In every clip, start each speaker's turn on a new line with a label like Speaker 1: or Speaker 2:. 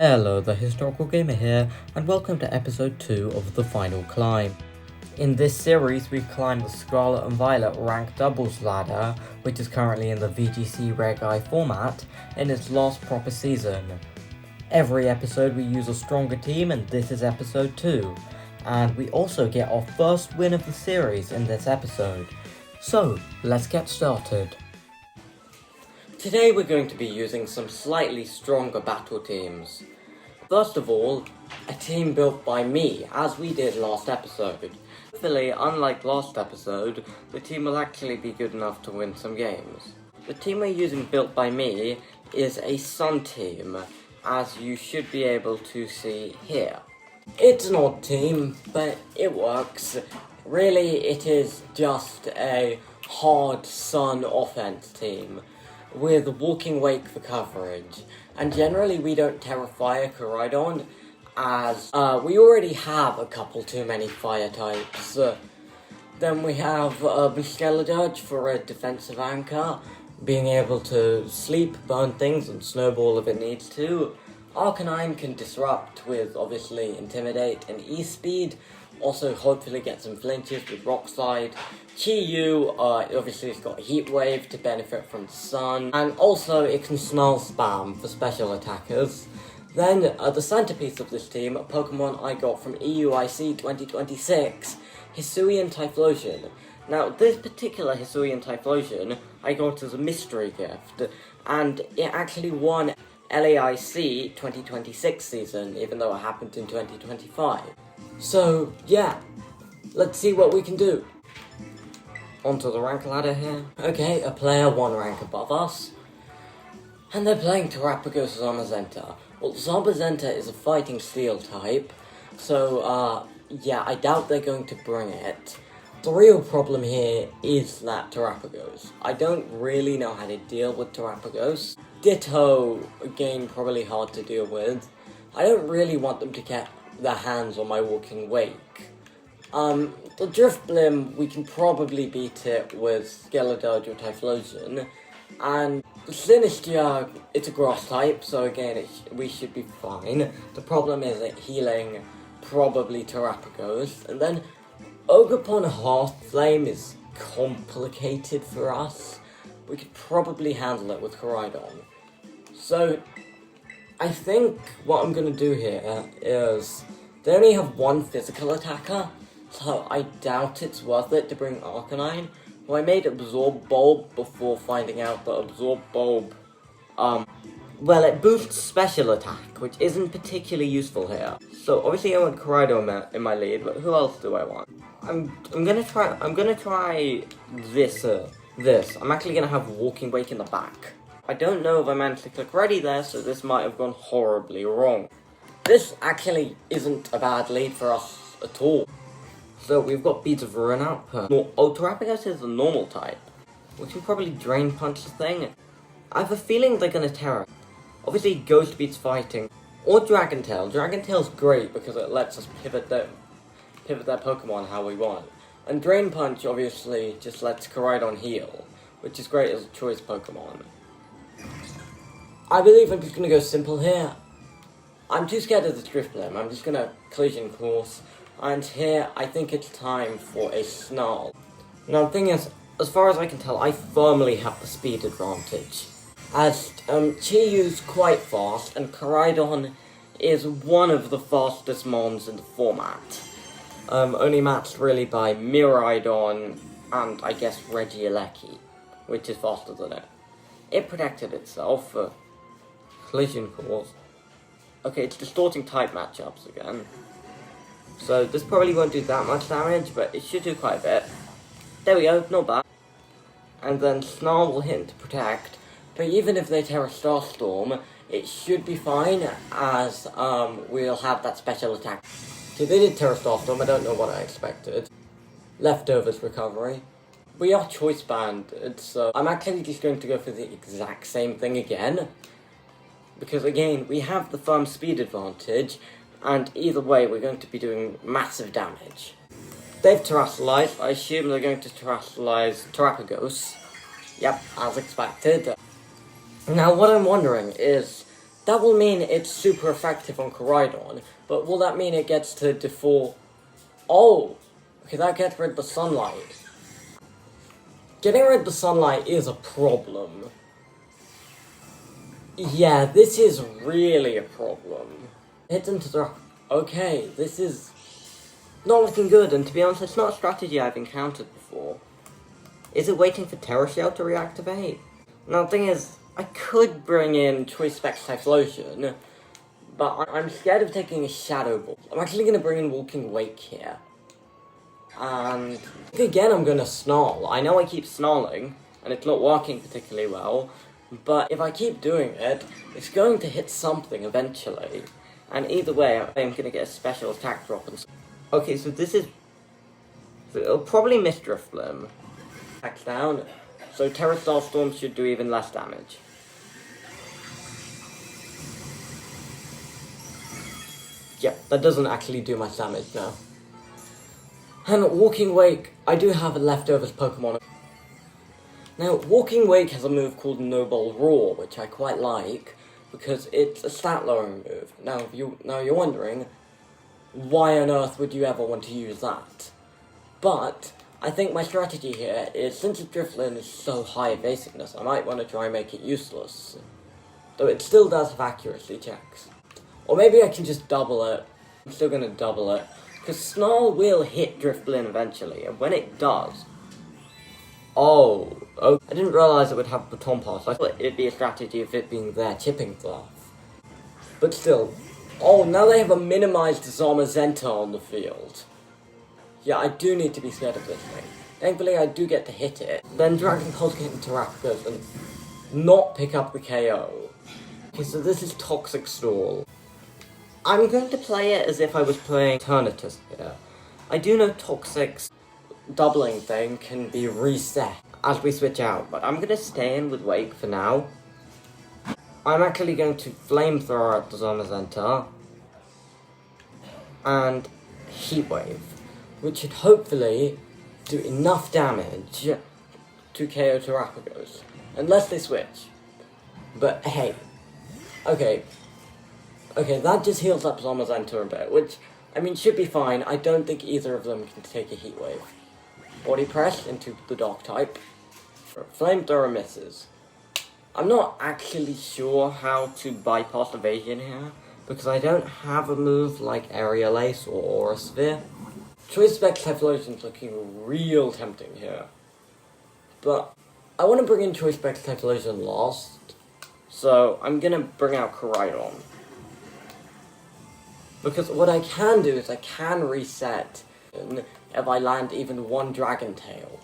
Speaker 1: Hello, the Historical Gamer here, and welcome to episode 2 of The Final Climb. In this series, we've climbed the Scarlet and Violet ranked doubles ladder, which is currently in the VGC Reg I format, in its last proper season. Every episode we use a stronger team, and this is episode 2. And we also get our first win of the series in this episode. So, let's get started. Today we're going to be using some slightly stronger battle teams. First of all, a team built by me, as we did last episode. Hopefully, unlike last episode, the team will actually be good enough to win some games. The team we're using built by me is a Sun team, as you should be able to see here. It's an odd team, but it works. Really, it is just a hard Sun offense team, with Walking Wake for coverage, and generally we don't Terra Fire Koraidon, as we already have a couple too many fire types. Then we have Biskeladurge for a defensive anchor, being able to sleep, burn things, and snowball if it needs to. Arcanine can disrupt with, obviously, Intimidate and E-Speed, also hopefully get some flinches with Rock Slide. Chi-Yu, obviously it's got Heat Wave to benefit from the sun, and also it can Snarl Spam for special attackers. Then, the centerpiece of this team, a Pokemon I got from EUIC 2026, Hisuian Typhlosion. Now, this particular Hisuian Typhlosion I got as a mystery gift, and it actually won LAIC 2026 season, even though it happened in 2025. So, yeah, let's see what we can do. Onto the rank ladder here. Okay, a player 1 rank above us. And they're playing Terapagos Zamazenta. Well, Zamazenta is a fighting steel type, so, yeah, I doubt they're going to bring it. The real problem here is that Terapagos. I don't really know how to deal with Terapagos. Ditto, again, probably hard to deal with. I don't really want them to get their hands on my Walking Wake. The Drifblim, we can probably beat it with Skeledirge or Typhlosion, and the Sinistcha, it's a grass type, so again, we should be fine. The problem is that healing probably Terapagos, and then Ogerpon Hearthflame is complicated for us. We could probably handle it with Koraidon. So, I think what I'm going to do here is, they only have one physical attacker, so I doubt it's worth it to bring Arcanine. Well, I made Absorb Bulb before finding out that Absorb Bulb, well, it boosts special attack, which isn't particularly useful here. So, obviously I want Koraidon in my lead, but who else do I want? I'm gonna try this. I'm actually gonna have Walking Wake in the back. I don't know if I managed to click ready there, so this might have gone horribly wrong. This actually isn't a bad lead for us at all. So we've got Beads of Ruin output. Terapagos is a normal type, which will probably Drain Punch the thing. I have a feeling they're gonna Terra. Obviously Ghost beats Fighting, or Dragon Tail. Dragon Tail's great because it lets us pivot their Pokemon how we want. And Drain Punch obviously just lets Koraidon heal, which is great as a choice Pokemon. I believe I'm just going to go simple here. I'm too scared of the Drifblim. I'm just going to Collision Course. And here, I think it's time for a Snarl. Now, the thing is, as far as I can tell, I firmly have the speed advantage. As Chi-Yu's quite fast, and Koraidon is one of the fastest mons in the format. Only matched really by Miraidon and, I guess, Regieleki, which is faster than it. It protected itself for Collision Course. Okay, it's distorting type matchups again. So this probably won't do that much damage, but it should do quite a bit. There we go, not bad. And then Snarl will hit him to protect, but even if they Terra Starstorm, it should be fine, as we'll have that special attack. So they did Terra Starstorm, I don't know what I expected. Leftovers recovery. We are choice banded, so I'm actually just going to go for the exact same thing again. Because again, we have the firm speed advantage, and either way we're going to be doing massive damage. They've Terastallized, I assume they're going to Terastallize Terapagos. Yep, as expected. Now what I'm wondering is, that will mean it's super effective on Koraidon, but will that mean it gets to default? Oh, okay, that gets rid of the sunlight. Getting rid of the sunlight is a problem. Yeah, this is really a problem. Hits into the... Okay, this is not looking good, and to be honest, it's not a strategy I've encountered before. Is it waiting for Terra Shell to reactivate? Now, the thing is, I could bring in Choice Specs Typhlosion, but I'm scared of taking a Shadow Ball. I'm actually going to bring in Walking Wake here. And again, I'm going to Snarl. I know I keep snarling, and it's not working particularly well, but if I keep doing it, it's going to hit something eventually. And either way, I'm going to get a special attack drop. And okay, so this is... So it'll probably miss Drifblim. Attacks down, so Terra Starstorm should do even less damage. Yeah, that doesn't actually do much damage now. And Walking Wake, I do have a leftovers Pokemon. Now, Walking Wake has a move called Noble Roar, which I quite like, because it's a stat lowering move. Now you're wondering, why on earth would you ever want to use that? But I think my strategy here is, since Drifblim is so high evasiveness, I might want to try and make it useless. Though it still does have accuracy checks. Or maybe I can just double it. I'm still going to double it. Because Snarl will hit Drifblim eventually, and when it does... Oh, I didn't realise it would have Baton Pass. I thought it'd be a strategy of it being their Chipping Cloth. But still. Oh, now they have a minimized Zamazenta on the field. Yeah, I do need to be scared of this thing. Thankfully, I do get to hit it. Then Dragon Pulse get into Rakdos and not pick up the KO. Okay, so this is Toxic Stall. I'm going to play it as if I was playing Eternatus here. I do know Toxic's doubling thing can be reset as we switch out, but I'm going to stay in with Wake for now. I'm actually going to Flamethrower at the Zamazenta and Heatwave, which should hopefully do enough damage to KO Terrapagos, unless they switch. But hey, okay, that just heals up Zamazenta a bit, which, I mean, should be fine. I don't think either of them can take a Heatwave. Body Press into the Dark type. Flamethrower misses. I'm not actually sure how to bypass evasion here, because I don't have a move like Aerial Ace or Aura Sphere. Choice Specs Typhlosion's looking real tempting here. But I want to bring in Choice Specs Typhlosion last, so I'm going to bring out Koraidon. Because what I can do is I can reset if I land even one Dragon Tail.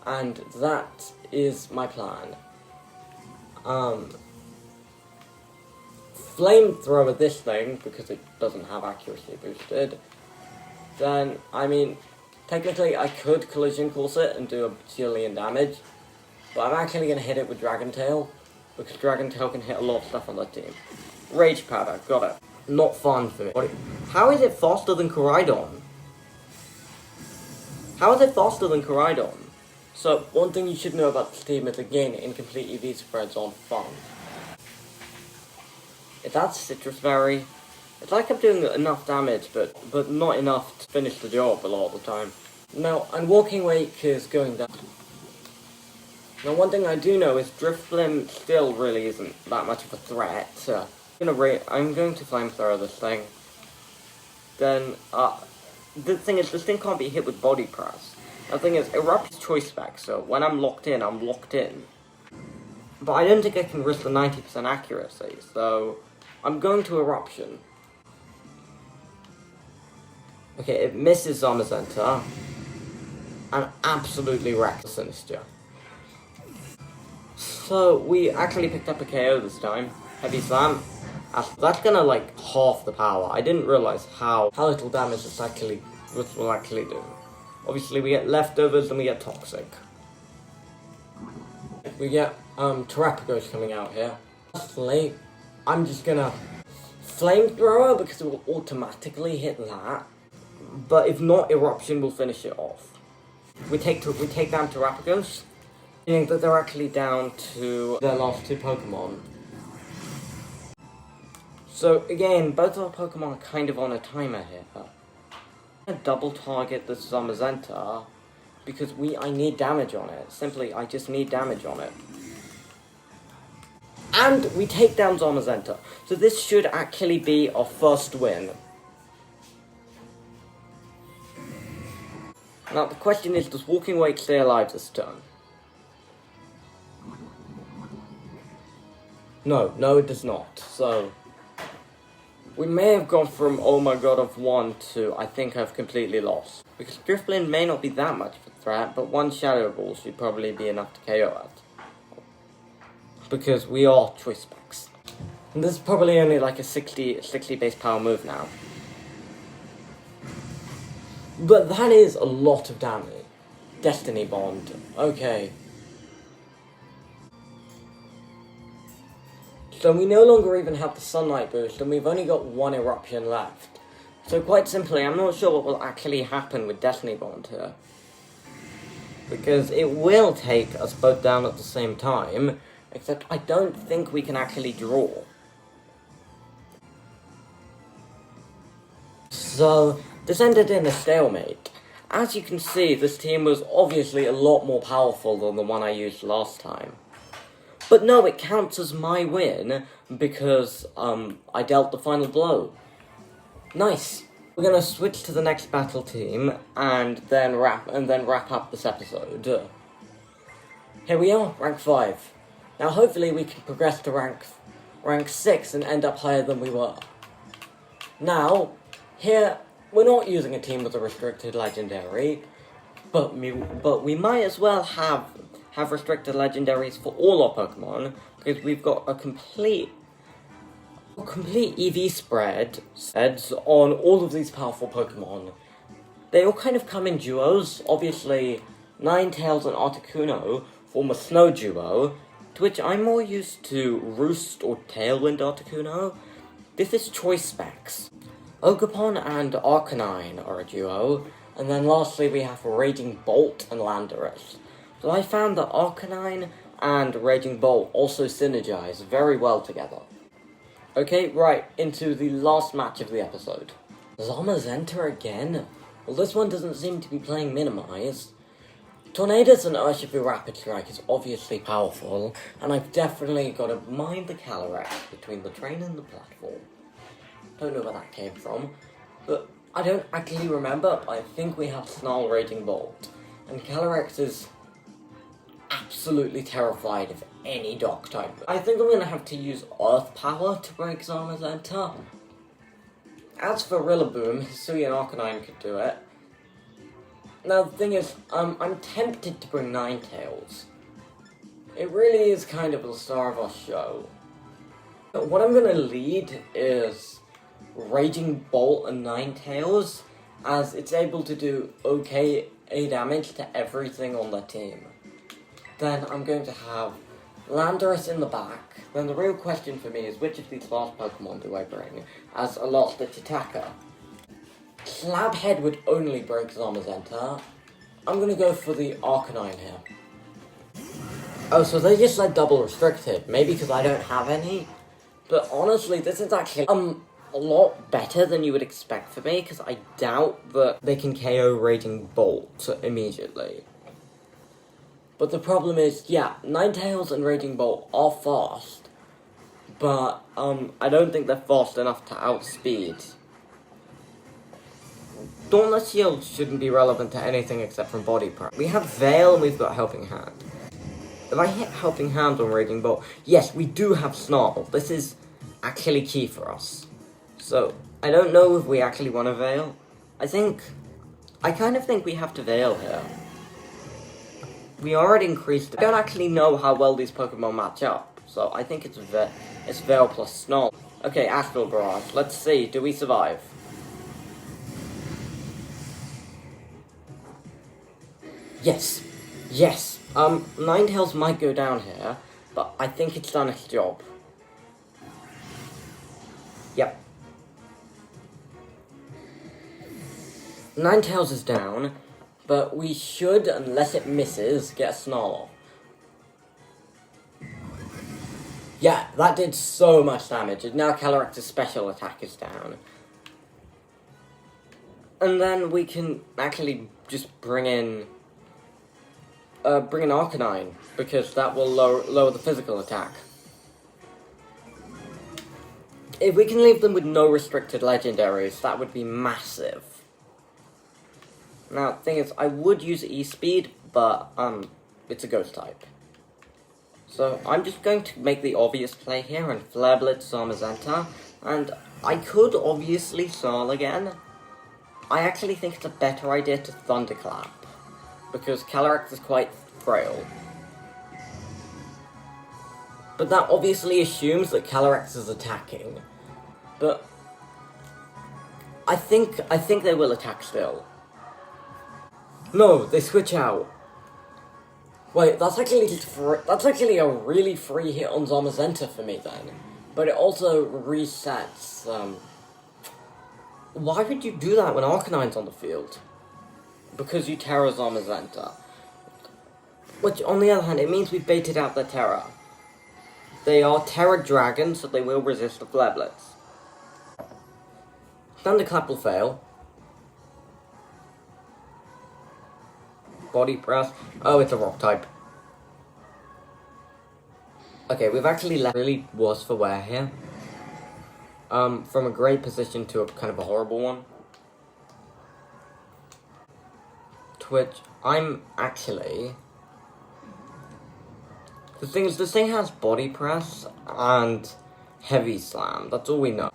Speaker 1: And that is my plan. Flamethrower this thing, because it doesn't have accuracy boosted. Then, I mean, technically I could Collision Course it and do a bajillion damage. But I'm actually going to hit it with Dragon Tail, because Dragon Tail can hit a lot of stuff on the team. Rage Powder, got it. Not fun for me. How is it faster than Koraidon? How is it faster than Koraidon? So, one thing you should know about this team is, again, incomplete EV spreads on fun. If that's Citrus Berry, it's like I'm doing enough damage, but not enough to finish the job a lot of the time. Now, and Walking Wake is going down. Now, one thing I do know is Drifblim still really isn't that much of a threat. I'm going to Flamethrower this thing. Then, the thing is, this thing can't be hit with Body Press. The thing is, Erupt is Choice Spec, so when I'm locked in, I'm locked in. But I don't think I can risk the 90% accuracy, so I'm going to Eruption. Okay, it misses Zamazenta, and absolutely wrecks the Sinistcha. So, we actually picked up a KO this time. Heavy Slam. That's gonna, like, half the power. I didn't realize how little damage this will actually do. Obviously, we get Leftovers and we get Toxic. We get Terrapagos coming out here. I'm just gonna Flamethrower because it will automatically hit that. But if not, Eruption will finish it off. We take down Terrapagos, meaning that they're actually down to their last two Pokemon. So again, both our Pokemon are kind of on a timer here. I'm gonna double target this Zamazenta because I need damage on it. Simply, I just need damage on it. And we take down Zamazenta. So this should actually be our first win. Now the question is, does Walking Away stay alive this turn? No, it does not. So we may have gone from oh my god of 1 to I think I've completely lost. Because Drifblim may not be that much of a threat, but one Shadow Ball should probably be enough to KO it. Because we are Choice Specs. And this is probably only like a 60 base power move now. But that is a lot of damage. Destiny Bond. Okay. So we no longer even have the Sunlight boost, and we've only got one Eruption left. So quite simply, I'm not sure what will actually happen with Destiny Bond here. Because it will take us both down at the same time, except I don't think we can actually draw. So this ended in a stalemate. As you can see, this team was obviously a lot more powerful than the one I used last time. But no, it counts as my win, because, I dealt the final blow. Nice. We're gonna switch to the next battle team, and then wrap up this episode. Here we are, rank 5. Now hopefully we can progress to rank 6 and end up higher than we were. Now, here, we're not using a team with a restricted legendary, but we might as well have restricted legendaries for all our Pokemon, because we've got a complete EV spread on all of these powerful Pokemon. They all kind of come in duos. Obviously, Ninetales and Articuno form a snow duo, to which I'm more used to Roost or Tailwind Articuno. This is Choice Specs. Ogerpon and Arcanine are a duo, and then lastly we have Raging Bolt and Landorus. So I found that Arcanine and Raging Bolt also synergize very well together. Okay, right, into the last match of the episode. Zamazenta again? Well, this one doesn't seem to be playing Minimize. Tornadus and Urshifu Rapid Strike is obviously powerful, and I've definitely got to mind the Calyrex between the train and the platform. Don't know where that came from, but I don't actually remember. I think we have Snarl Raging Bolt, and Calyrex is absolutely terrified of any Dark type. I think I'm gonna have to use Earth Power to break Zamazenta. As for Rillaboom, Hisuian Arcanine could do it. Now the thing is, I'm tempted to bring Ninetales. It really is kind of the star of our show. But what I'm gonna lead is Raging Bolt and Ninetales, as it's able to do okay damage to everything on the team. Then I'm going to have Landorus in the back. Then the real question for me is, which of these last Pokemon do I bring as a last-ditch attacker? Slabhead would only break Zamazenta. I'm gonna go for the Arcanine here. Oh, so they just let double restricted. Maybe because I don't have any. But honestly, this is actually a lot better than you would expect for me, because I doubt that they can KO Raging Bolt immediately. But the problem is, yeah, Ninetales and Raging Bolt are fast, but I don't think they're fast enough to outspeed. Dauntless Shield shouldn't be relevant to anything except from body prep. We have Veil and we've got Helping Hand. If I hit Helping Hand on Raging Bolt, yes, we do have Snarl. This is actually key for us. So, I don't know if we actually want to Veil. I kind of think we have to Veil here. We already increased it. I don't actually know how well these Pokemon match up, so I think it's Veil plus Snarl. Okay, Astral Barrage. Let's see, do we survive? Yes. Yes. Ninetales might go down here, but I think it's done its job. Yep. Ninetales is down, but we should, unless it misses, get a Snarl. Yeah, that did so much damage, and now Calyrex's special attack is down. And then we can actually just bring in Arcanine, because that will lower the physical attack. If we can leave them with no restricted legendaries, that would be massive. Now, the thing is, I would use E-Speed, but, it's a ghost type. So, I'm just going to make the obvious play here and Flare Blitz Zamazenta, and I could obviously Snarl again. I actually think it's a better idea to Thunderclap, because Calyrex is quite frail. But that obviously assumes that Calyrex is attacking. But I think they will attack still. No, they switch out. Wait, that's actually a really free hit on Zamazenta for me then. But it also resets. Why would you do that when Arcanine's on the field? Because you Terra Zamazenta. Which, on the other hand, it means we've baited out their Terra. They are Terra Dragons, so they will resist the Flare Blitz. Thunderclap will fail. Body Press. Oh, it's a Rock type. Okay, we've actually left really worse for wear here. From a great position to a kind of a horrible one. Twitch, I'm actually... The thing is, this thing has Body Press and Heavy Slam, that's all we know.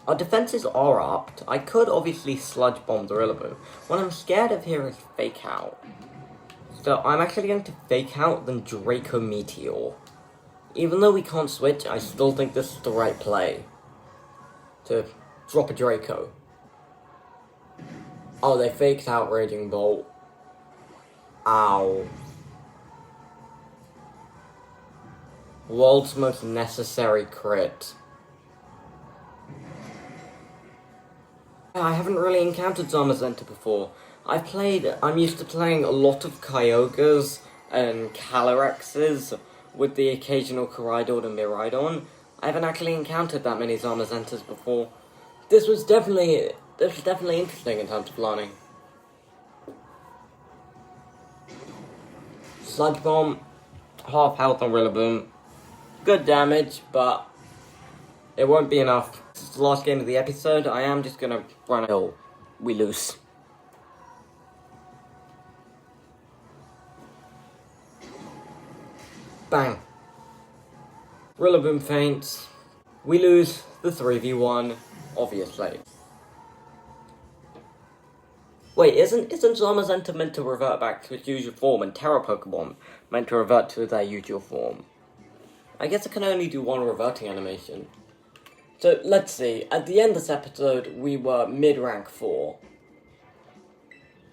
Speaker 1: Our defenses are upped. I could obviously Sludge Bomb the Rillaboom. What I'm scared of here is Fake Out. So I'm actually going to Fake Out then Draco Meteor. Even though we can't switch, I still think this is the right play. To drop a Draco. Oh, they faked out Raging Bolt. Ow. World's most necessary crit. I haven't really encountered Zamazenta before. I'm used to playing a lot of Kyogres and Calyrexes with the occasional Koraidon and Miraidon. I haven't actually encountered that many Zamazentas before. This was definitely interesting in terms of learning. Sludge Bomb, half health on Rillaboom. Good damage, but it won't be enough. This is the last game of the episode. I am just gonna run until we lose. Bang. Rillaboom faints. We lose the 3v1, obviously. Wait, isn't Zamazenta meant to revert back to its usual form and Terra Pokemon meant to revert to their usual form? I guess I can only do one reverting animation. So, let's see. At the end of this episode, we were mid-rank 4.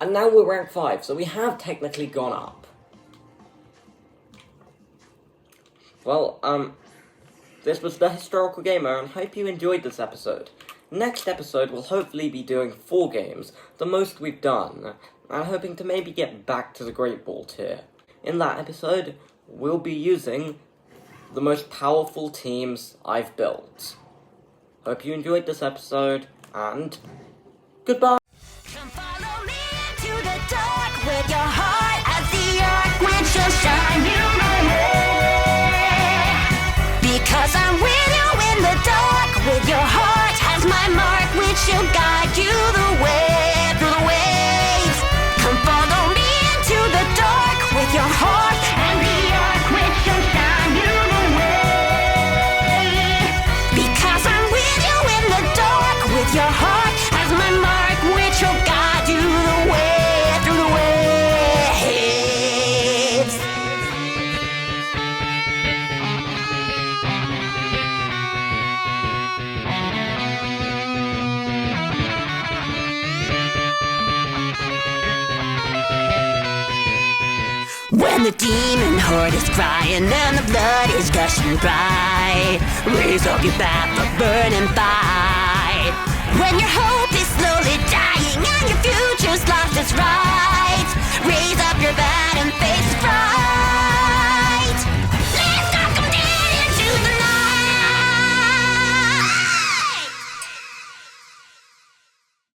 Speaker 1: And now we're rank 5, so we have technically gone up. Well, this was The Historical Gamer, and I hope you enjoyed this episode. Next episode, we'll hopefully be doing 4 games, the most we've done, and hoping to maybe get back to the Great Ball tier. In that episode, we'll be using the most powerful teams I've built. Hope you enjoyed this episode, and goodbye!
Speaker 2: Come follow me into the dark with your heart as the arc which will shine you away. Because I'm with you in the dark with your heart as my mark which will guide you the way through the waves. Come follow me into the dark with your heart and the arc which will shine you the way. Because I'm with you in the dark with your heart as my mark which will guide you the way through the waves. When the demon horde is crying and the blood is gushing dry, raise up your bat for burning fire.